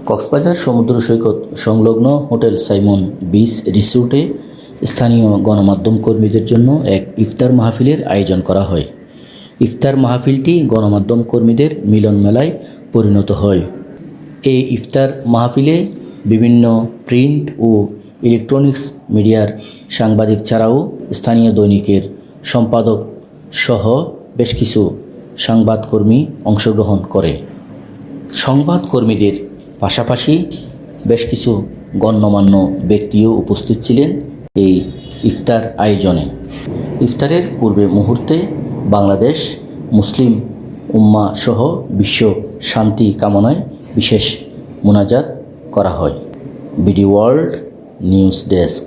কক্সবাজার সমুদ্র সৈকত সংলগ্ন hotel Simon beach রিসোর্টে স্থানীয় গণমাধ্যম কর্মীদের জন্য এক ইফতার মাহফিলের আয়োজন করা হয়। ইফতার মাহফিলটি গণমাধ্যম কর্মীদের মিলন মেলায় পরিণত হয়। এই ইফতার মাহফিলে বিভিন্ন প্রিন্ট ও ইলেকট্রনিক্স মিডিয়ার সাংবাদিক ছাড়াও স্থানীয় দৈনিকের সম্পাদক সহ বেশ কিছু সংবাদকর্মী অংশগ্রহণ করে। সংবাদকর্মীদের পাশাপাশি বেশ কিছু গণ্যমান্য ব্যক্তিও উপস্থিত ছিলেন এই ইফতার আয়োজনে। ইফতারের পূর্বে মুহূর্তে বাংলাদেশ মুসলিম উম্মাহ সহ বিশ্ব শান্তি কামনায় বিশেষ মোনাজাত করা হয়। BD world news desk.